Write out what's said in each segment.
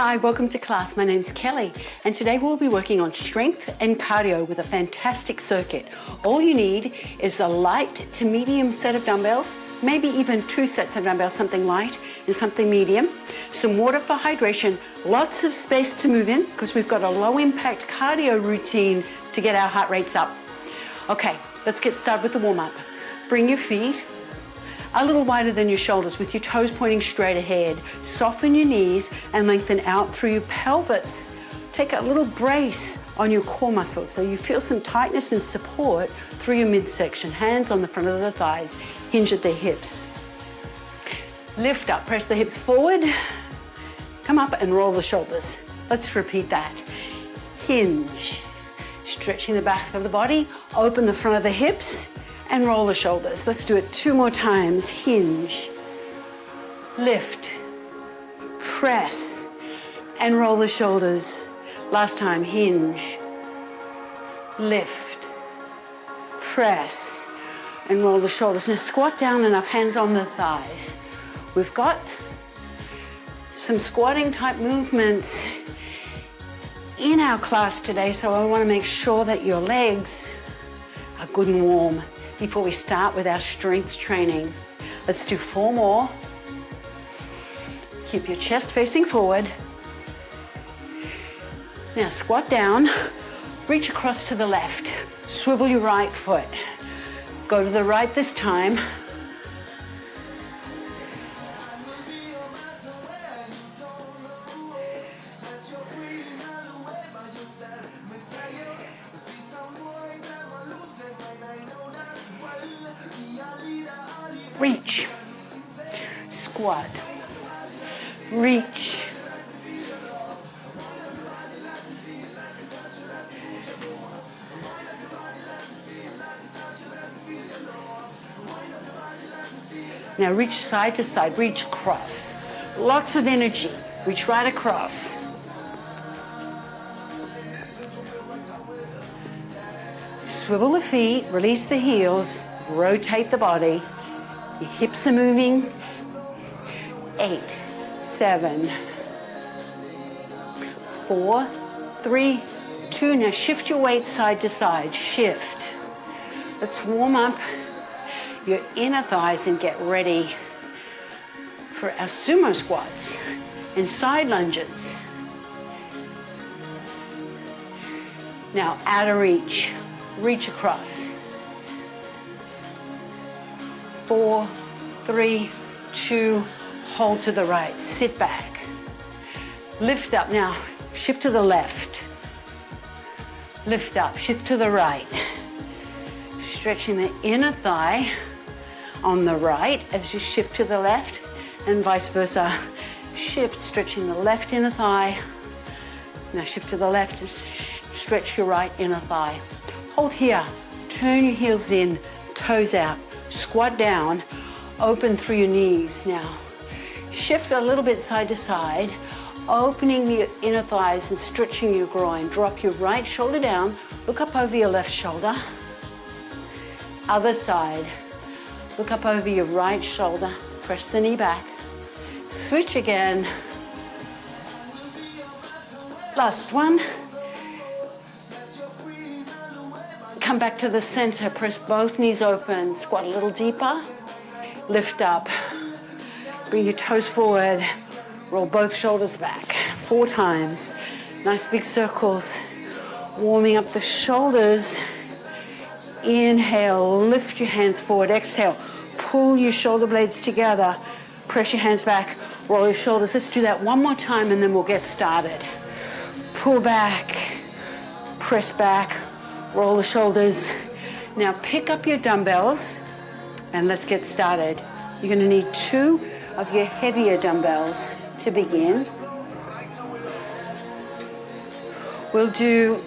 Hi, welcome to class. My name's Kelly, and today we'll be working on strength and cardio with a fantastic circuit. All you need is a light to medium set of dumbbells, maybe even 2 sets of dumbbells, something light and something medium, some water for hydration, lots of space to move in because we've got a low impact cardio routine to get our heart rates up. Okay, let's get started with the warm up. Bring your feet a little wider than your shoulders with your toes pointing straight ahead. Soften your knees and lengthen out through your pelvis. Take a little brace on your core muscles so you feel some tightness and support through your midsection. Hands on the front of the thighs, hinge at the hips. Lift up, press the hips forward. Come up and roll the shoulders. Let's repeat that. Hinge, stretching the back of the body, open the front of the hips, and roll the shoulders. Let's do it 2 more times. Hinge, lift, press, and roll the shoulders. Last time, hinge, lift, press, and roll the shoulders. Now squat down and up, hands on the thighs. We've got some squatting type movements in our class today, so I want to make sure that your legs are good and warm before we start with our strength training. Let's do 4 more. Keep your chest facing forward. Now squat down, reach across to the left, swivel your right foot. Go to the right this time. Reach, squat, reach. Now reach side to side, reach across. Lots of energy, reach right across. Swivel the feet, release the heels, rotate the body. Your hips are moving. 8, 7, 4, 3, 2. Now shift your weight side to side. Shift. Let's warm up your inner thighs and get ready for our sumo squats and side lunges. Now out of reach. Reach across. 4, 3, 2, hold to the right, sit back. Lift up now, shift to the left. Lift up, shift to the right. Stretching the inner thigh on the right as you shift to the left and vice versa. Shift, stretching the left inner thigh. Now shift to the left and stretch your right inner thigh. Hold here, turn your heels in, toes out. Squat down, open through your knees. Now, shift a little bit side to side, opening the inner thighs and stretching your groin. Drop your right shoulder down, look up over your left shoulder. Other side, look up over your right shoulder, press the knee back. Switch again. Last one. Come back to the center, press both knees open, squat a little deeper, lift up, bring your toes forward, roll both shoulders back, 4 times. Nice big circles, warming up the shoulders. Inhale, lift your hands forward, exhale, pull your shoulder blades together, press your hands back, roll your shoulders. Let's do that 1 more time and then we'll get started. Pull back, press back, roll the shoulders. Now pick up your dumbbells and let's get started. You're going to need 2 of your heavier dumbbells to begin. We'll do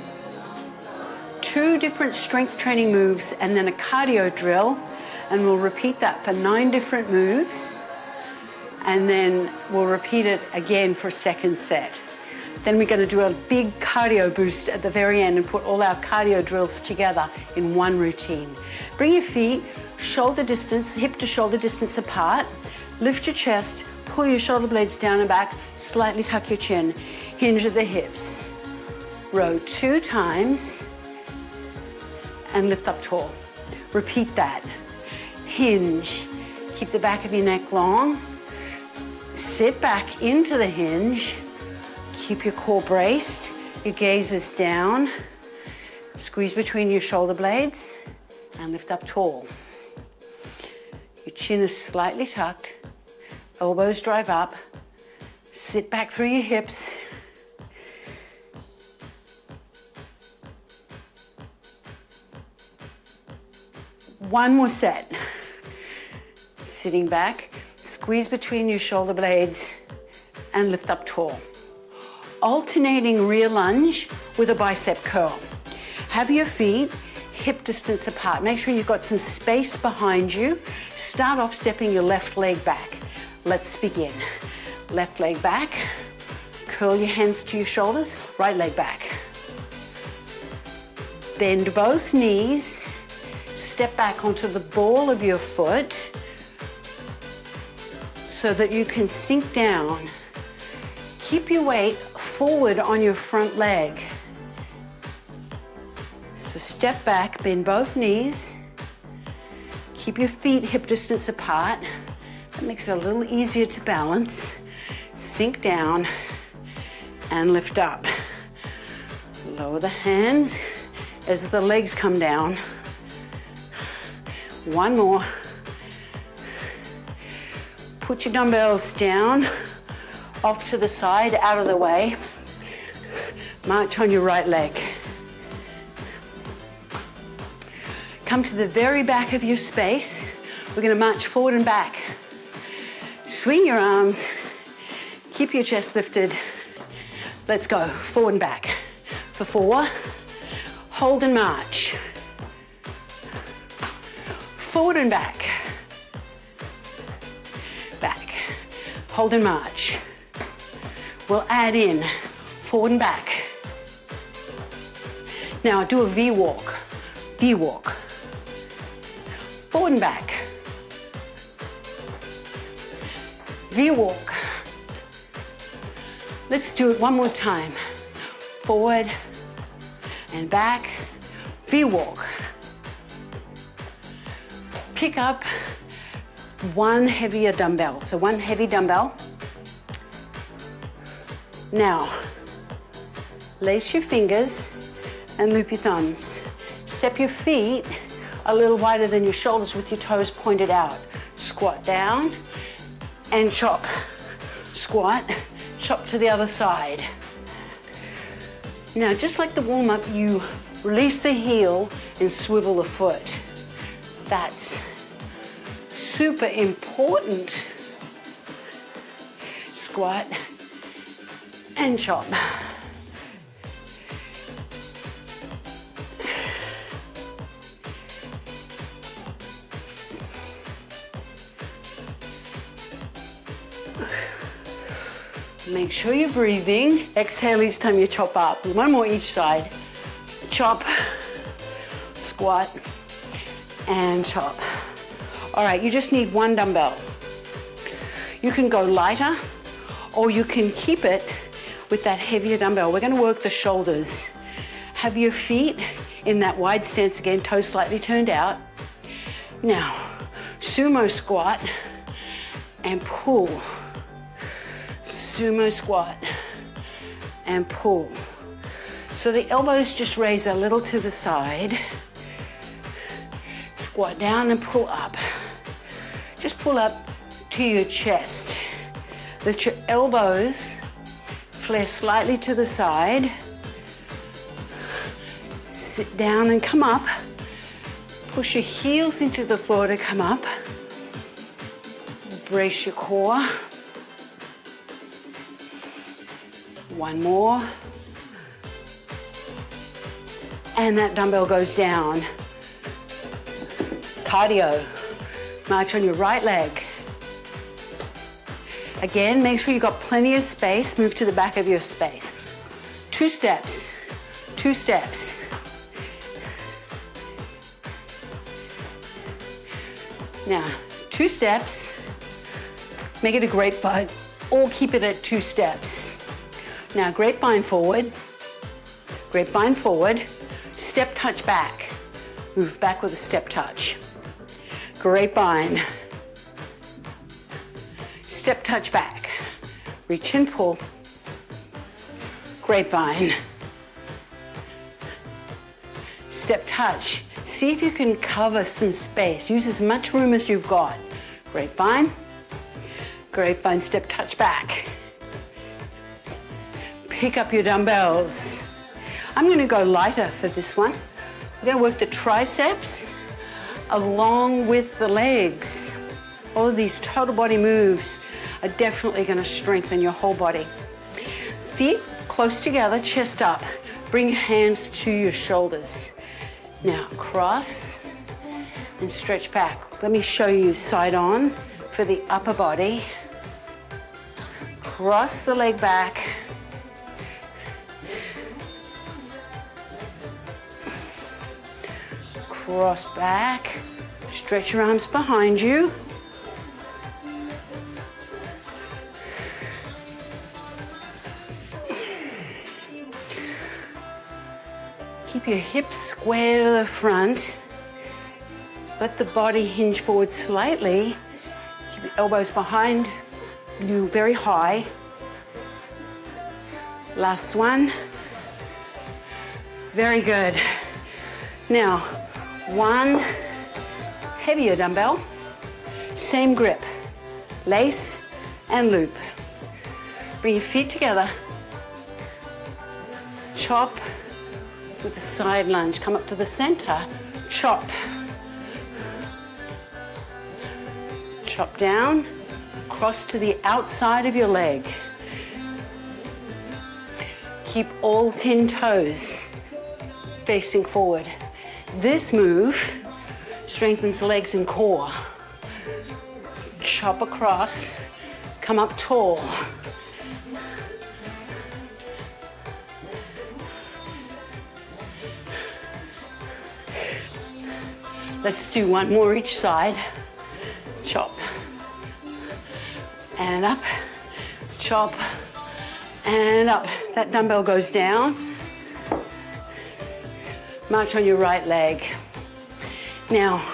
2 different strength training moves and then a cardio drill, and we'll repeat that for 9 different moves, and then we'll repeat it again for a second set. Then we're going to do a big cardio boost at the very end and put all our cardio drills together in one routine. Bring your feet shoulder distance, hip to shoulder distance apart. Lift your chest, pull your shoulder blades down and back, slightly tuck your chin, hinge at the hips. Row 2 times and lift up tall. Repeat that. Hinge, keep the back of your neck long. Sit back into the hinge. Keep your core braced, your gaze is down. Squeeze between your shoulder blades and lift up tall. Your chin is slightly tucked, elbows drive up. Sit back through your hips. One more set. Sitting back, squeeze between your shoulder blades and lift up tall. Alternating rear lunge with a bicep curl. Have your feet hip distance apart. Make sure you've got some space behind you. Start off stepping your left leg back. Let's begin. Left leg back. Curl your hands to your shoulders. Right leg back. Bend both knees. Step back onto the ball of your foot so that you can sink down. Keep your weight forward on your front leg. So step back, bend both knees. Keep your feet hip distance apart. That makes it a little easier to balance. Sink down and lift up. Lower the hands as the legs come down. One more. Put your dumbbells down, off to the side, out of the way. March on your right leg. Come to the very back of your space. We're going to march forward and back. Swing your arms. Keep your chest lifted. Let's go. Forward and back. For 4. Hold and march. Forward and back. Back. Hold and march. We'll add in forward and back. Now do a V walk. V walk. Forward and back. V walk. Let's do it one more time. Forward and back. V walk. Pick up one heavier dumbbell. So one heavy dumbbell. Now, lace your fingers and loop your thumbs. Step your feet a little wider than your shoulders with your toes pointed out. Squat down and chop. Squat, chop to the other side. Now, just like the warm-up, you release the heel and swivel the foot. That's super important. Squat and chop. Make sure you're breathing. Exhale each time you chop up. One more each side. Chop, squat, and chop. All right, you just need one dumbbell. You can go lighter, or you can keep it with that heavier dumbbell. We're gonna work the shoulders. Have your feet in that wide stance again, toes slightly turned out. Now, sumo squat and pull. Sumo squat and pull. So the elbows just raise a little to the side. Squat down and pull up. Just pull up to your chest. Let your elbows flare slightly to the side. Sit down and come up. Push your heels into the floor to come up. Brace your core. One more. And that dumbbell goes down. Cardio. March on your right leg. Again, make sure you've got plenty of space. Move to the back of your space. 2 steps. 2 steps. Now, 2 steps. Make it a grapevine or keep it at 2 steps. Now grapevine forward, step touch back. Move back with a step touch. Grapevine. Step touch back. Reach and pull. Grapevine. Step touch. See if you can cover some space. Use as much room as you've got. Grapevine. Grapevine, step touch back. Pick up your dumbbells. I'm going to go lighter for this one. We're going to work the triceps along with the legs. All of these total body moves are definitely going to strengthen your whole body. Feet close together, chest up. Bring your hands to your shoulders. Now cross and stretch back. Let me show you side on for the upper body. Cross the leg back. Cross back. Stretch your arms behind you. Keep your hips square to the front. Let the body hinge forward slightly. Keep your elbows behind you very high. Last one. Very good. Now, one heavier dumbbell, same grip, lace and loop. Bring your feet together. Chop with a side lunge. Come up to the center, chop. Chop down, cross to the outside of your leg. Keep all 10 toes facing forward. This move strengthens legs and core. Chop across, come up tall. Let's do one more each side. Chop and up, chop and up. That dumbbell goes down. March on your right leg. Now,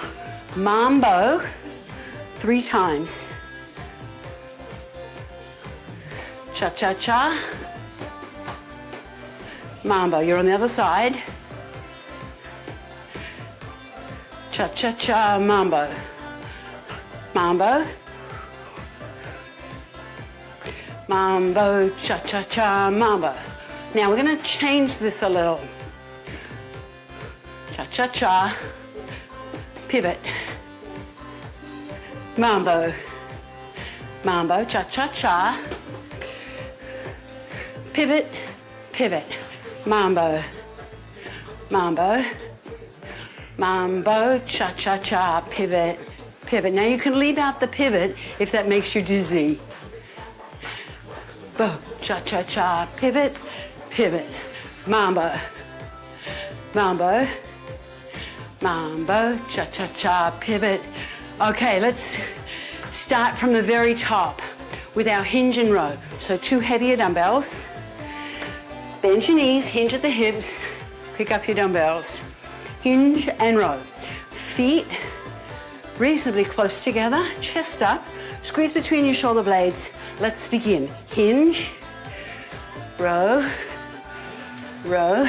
mambo 3 times. Cha-cha-cha. Mambo, you're on the other side. Cha-cha-cha, mambo. Mambo. Mambo, cha-cha-cha, mambo. Now we're going to change this a little. Cha-cha-cha, pivot. Mambo. Mambo, cha-cha-cha. Pivot, pivot. Mambo. Mambo. Mambo, cha-cha-cha, pivot, pivot. Now you can leave out the pivot if that makes you dizzy. Bo, cha-cha-cha, pivot, pivot. Mambo. Mambo. Mambo, cha-cha-cha, pivot. Okay, let's start from the very top with our hinge and row. So 2 heavier dumbbells. Bend your knees, hinge at the hips, pick up your dumbbells. Hinge and row. Feet reasonably close together, chest up, squeeze between your shoulder blades. Let's begin. Hinge, row, row,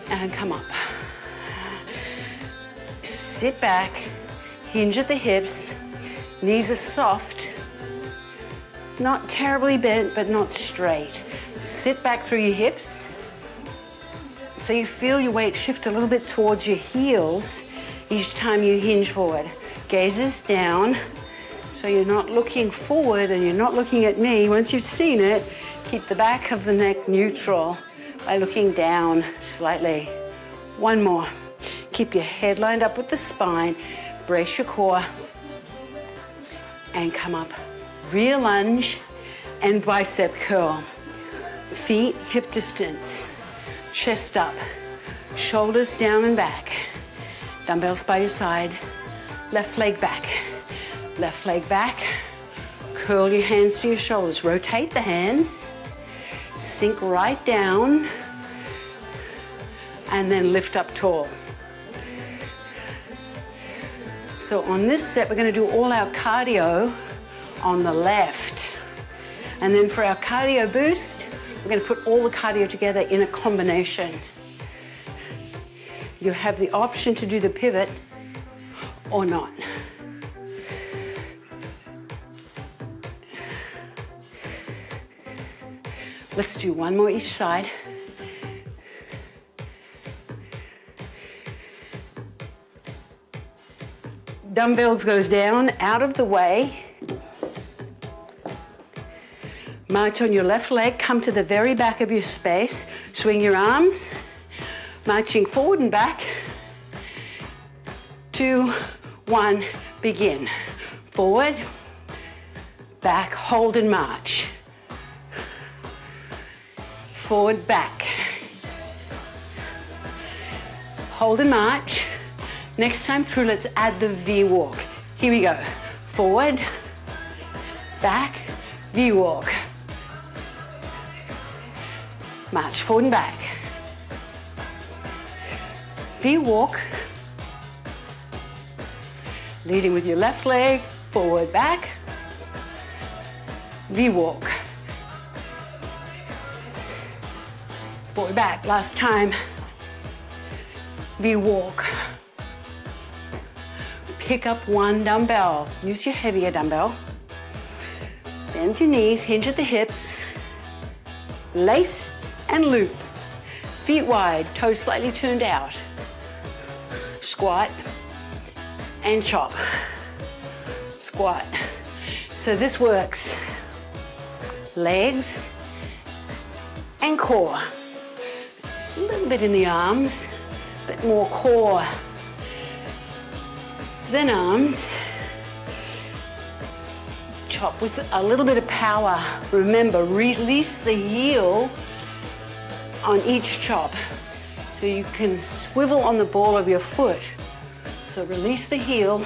and come up. Sit back, hinge at the hips, knees are soft, not terribly bent, but not straight. Sit back through your hips. So you feel your weight shift a little bit towards your heels each time you hinge forward. Gazes down, so you're not looking forward and you're not looking at me. Once you've seen it, keep the back of the neck neutral by looking down slightly. One more. Keep your head lined up with the spine. Brace your core and come up. Rear lunge and bicep curl. Feet hip distance. Chest up, shoulders down and back. Dumbbells by your side. Left leg back, Curl your hands to your shoulders. Rotate the hands. Sink right down. And then lift up tall. So on this set, we're going to do all our cardio on the left. And then for our cardio boost, we're going to put all the cardio together in a combination. You have the option to do the pivot or not. Let's do one more each side. Dumbbells goes down, out of the way. March on your left leg, come to the very back of your space. Swing your arms, marching forward and back. 2, 1, begin. Forward, back, hold and march. Forward, back. Hold and march. Next time through, let's add the V walk. Here we go. Forward, back, V walk. March forward and back. V walk. Leading with your left leg, forward, back. V walk. Forward, back. Last time. V walk. Pick up one dumbbell. Use your heavier dumbbell. Bend your knees, hinge at the hips. Lace and loop. Feet wide, toes slightly turned out. Squat and chop. Squat. So this works. Legs and core. A little bit in the arms, but more core than arms. Chop with a little bit of power. Remember, release the heel on each chop so you can swivel on the ball of your foot. So release the heel.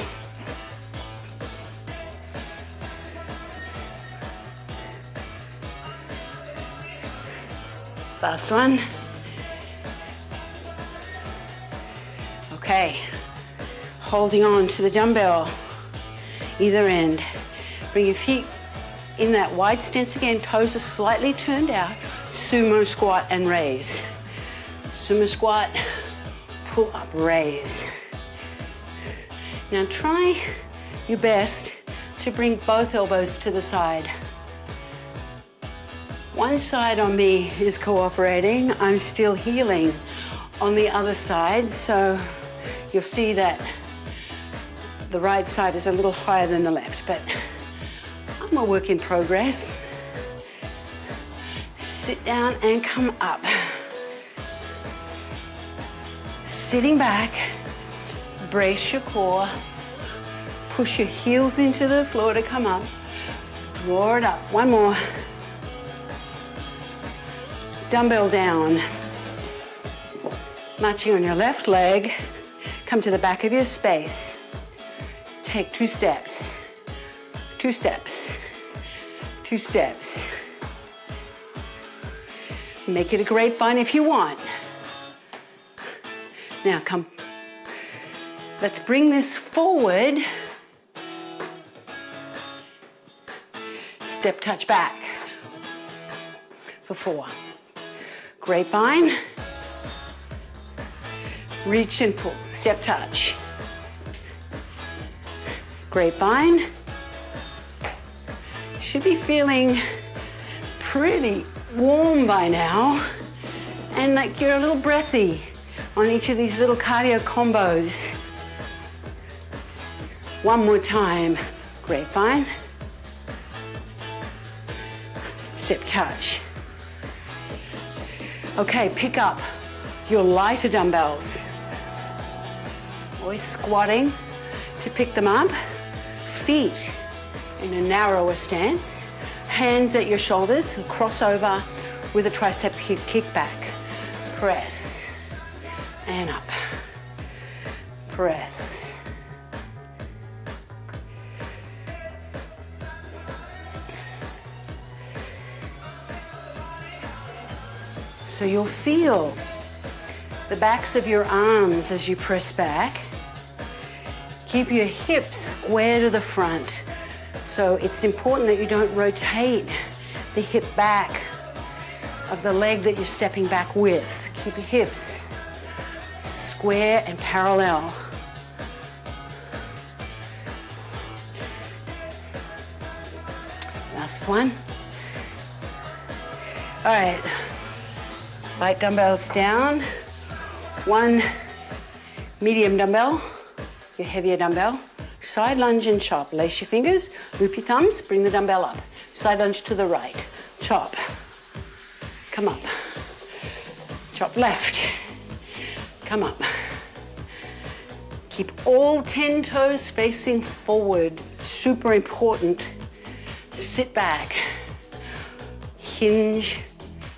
Last one. Okay. Holding on to the dumbbell, either end. Bring your feet in that wide stance again, toes are slightly turned out. Sumo squat and raise. Sumo squat, pull up, raise. Now try your best to bring both elbows to the side. One side on me is cooperating. I'm still healing on the other side, so you'll see that the right side is a little higher than the left, but I'm a work in progress. Sit down and come up. Sitting back, brace your core, push your heels into the floor to come up, draw it up. One more. Dumbbell down. Marching on your left leg, come to the back of your space. Take 2 steps, 2 steps, 2 steps. Make it a grapevine if you want. Now come, let's bring this forward. Step touch back for 4. Grapevine. Reach and pull, step touch. Grapevine. You should be feeling pretty warm by now and like you're a little breathy on each of these little cardio combos. One more time. Grapevine. Step touch. Okay, pick up your lighter dumbbells. Always squatting to pick them up. Feet in a narrower stance. Hands at your shoulders, cross over with a tricep kick back. Press and up. Press. So you'll feel the backs of your arms as you press back. Keep your hips square to the front. So it's important that you don't rotate the hip back of the leg that you're stepping back with. Keep your hips square and parallel. Last one. All right, light dumbbells down. One medium dumbbell, your heavier dumbbell. Side lunge and chop. Lace your fingers, loop your thumbs, bring the dumbbell up. Side lunge to the right, chop. Come up. Chop left. Come up. Keep all 10 toes facing forward. Super important. Sit back. Hinge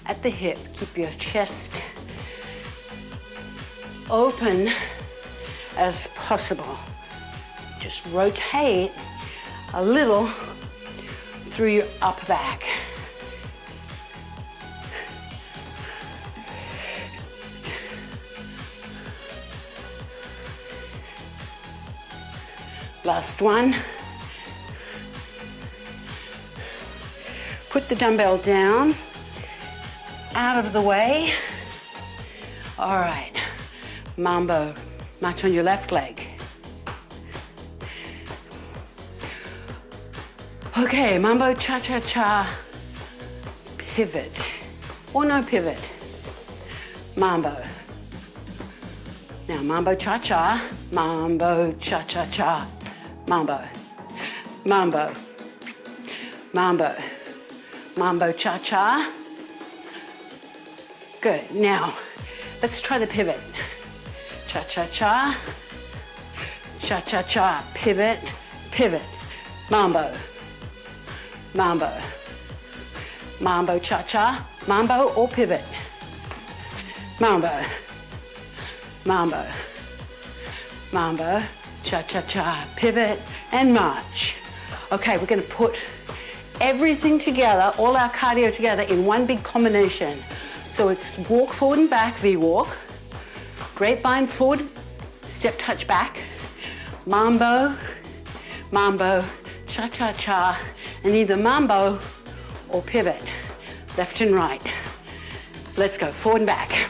at the hip. Keep your chest open as possible. Just rotate a little through your upper back. Last one. Put the dumbbell down, out of the way. All right, mambo, march on your left leg. Okay, mambo cha-cha-cha, pivot, or no pivot, mambo. Now mambo cha-cha, mambo cha-cha-cha, mambo, mambo, mambo, mambo cha-cha. Good, now let's try the pivot. Cha-cha-cha, cha-cha-cha, pivot, pivot, mambo, mambo, mambo cha-cha, mambo or pivot, mambo, mambo, mambo, cha-cha-cha, pivot, and march. Okay, we're gonna put everything together, all our cardio together in one big combination. So it's walk forward and back, V-walk, grapevine forward, step touch back, mambo, mambo, cha-cha-cha, and either mambo or pivot, left and right. Let's go, forward and back.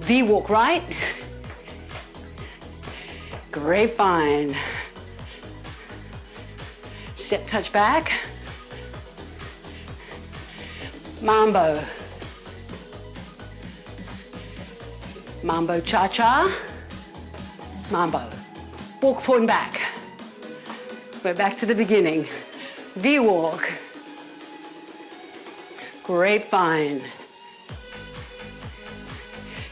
V-walk right, grapevine, step touch back, mambo, mambo cha-cha, mambo. Walk forward and back. We're back to the beginning. V-walk, grapevine,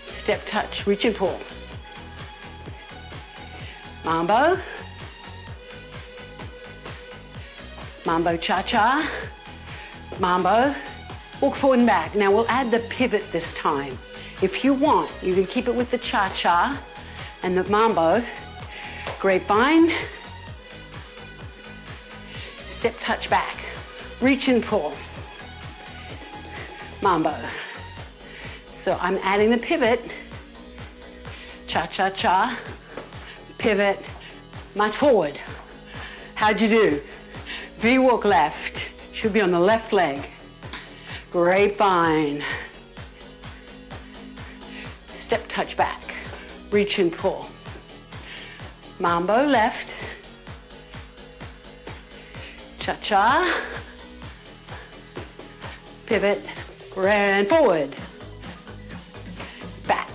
step touch, reach and pull. Mambo, mambo cha-cha, mambo, walk forward and back. Now we'll add the pivot this time. If you want, you can keep it with the cha-cha and the mambo, grapevine, step touch back, reach and pull, mambo. So I'm adding the pivot, cha-cha-cha, pivot, march forward. How'd you do? V-walk left, should be on the left leg. Grapevine. Step touch back, reach and pull. Mambo left. Cha-cha. Pivot, and forward. Back,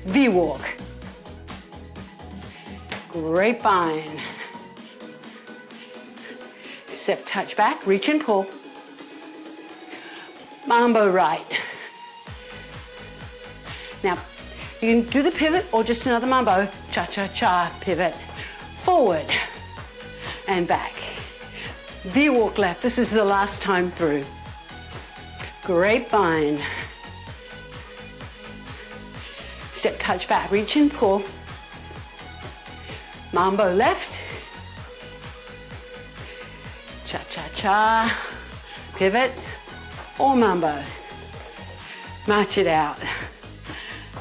V-walk. Grapevine. Step touch back, reach and pull. Mambo right. Now, you can do the pivot or just another mambo. Cha-cha-cha, pivot. Forward and back. V-walk left. This is the last time through. Grapevine. Step touch back, reach and pull. Mambo left. Cha-cha-cha, pivot or mambo. March it out.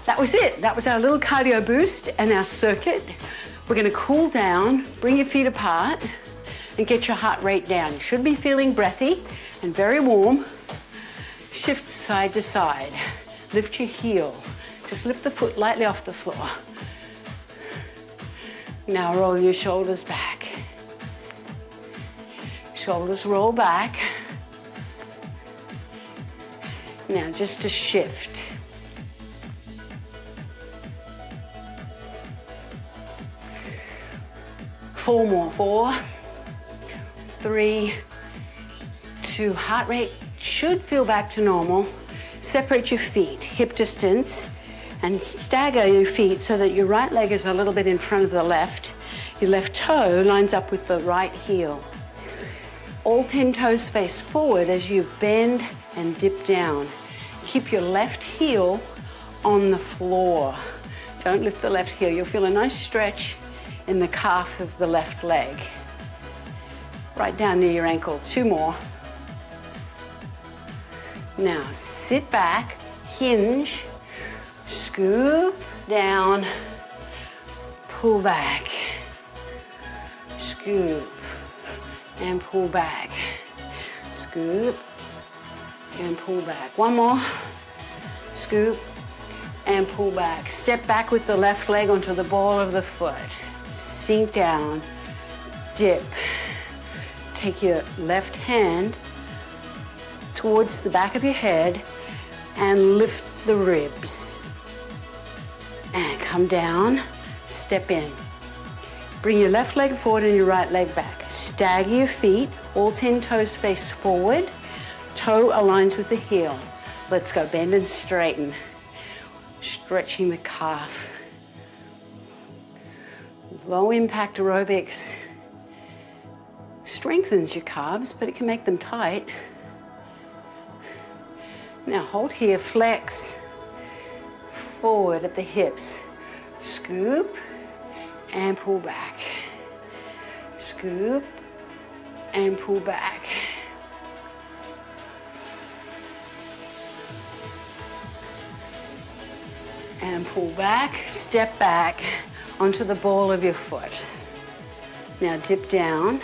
That was it. That was our little cardio boost and our circuit. We're going to cool down, bring your feet apart, and get your heart rate down. You should be feeling breathy and very warm. Shift side to side. Lift your heel. Just lift the foot lightly off the floor. Now roll your shoulders back. Shoulders roll back. Now just a shift. Four more. 4, 3, 2. Heart rate should feel back to normal. Separate your feet, hip distance, and stagger your feet so that your right leg is a little bit in front of the left. Your left toe lines up with the right heel. All 10 toes face forward as you bend and dip down. Keep your left heel on the floor. Don't lift the left heel. You'll feel a nice stretch in the calf of the left leg. Right down near your ankle. 2 more. Now sit back, hinge, scoop down, pull back, scoop, and pull back, scoop, and pull back. 1 more, scoop, and pull back. Step back with the left leg onto the ball of the foot. Sink down, dip. Take your left hand towards the back of your head and lift the ribs. And come down, step in. Bring your left leg forward and your right leg back. Stagger your feet, all 10 toes face forward. Toe aligns with the heel. Let's go, bend and straighten. Stretching the calf. Low impact aerobics strengthens your calves, but it can make them tight. Now hold here, flex forward at the hips. Scoop and pull back. Scoop and pull back. And pull back, step back onto the ball of your foot. Now dip down,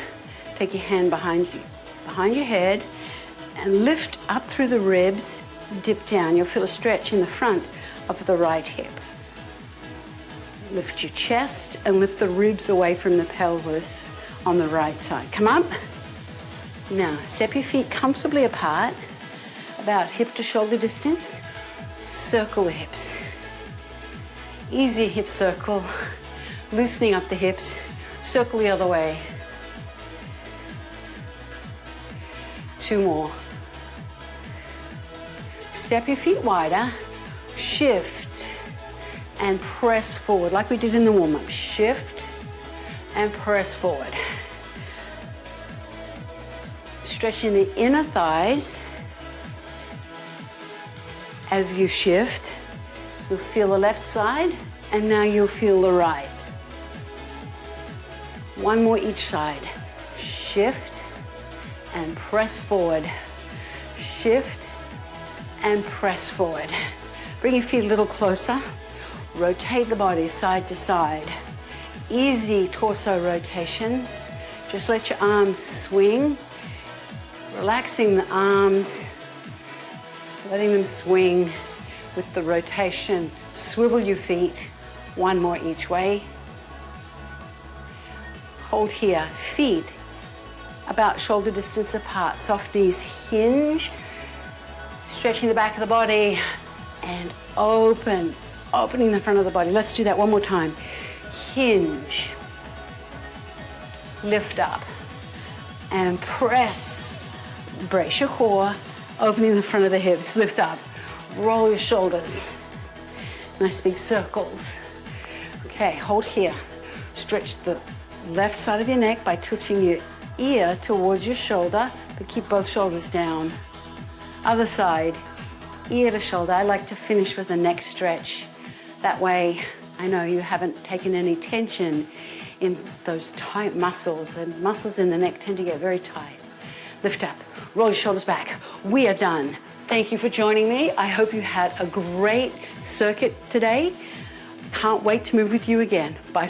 take your hand behind your head and lift up through the ribs, dip down. You'll feel a stretch in the front of the right hip. Lift your chest and lift the ribs away from the pelvis on the right side. Come up. Now step your feet comfortably apart, about hip to shoulder distance. Circle the hips. Easy hip circle, loosening up the hips. Circle the other way. 2 more. Step your feet wider, shift and press forward like we did in the warm-up. Shift and press forward. Stretching the inner thighs as you shift. You'll feel the left side, and now you'll feel the right. 1 more each side. Shift and press forward. Shift and press forward. Bring your feet a little closer. Rotate the body side to side. Easy torso rotations. Just let your arms swing. Relaxing the arms, letting them swing with the rotation. Swivel your feet, 1 more each way. Hold here, feet about shoulder distance apart. Soft knees hinge, stretching the back of the body and opening the front of the body. Let's do that 1 more time. Hinge, lift up and press. Brace your core, opening the front of the hips, lift up. Roll your shoulders. Nice big circles. Okay, hold here. Stretch the left side of your neck by tilting your ear towards your shoulder, but keep both shoulders down. Other side, ear to shoulder. I like to finish with a neck stretch. That way, I know you haven't taken any tension in those tight muscles. The muscles in the neck tend to get very tight. Lift up, roll your shoulders back. We are done. Thank you for joining me. I hope you had a great circuit today. Can't wait to move with you again. Bye.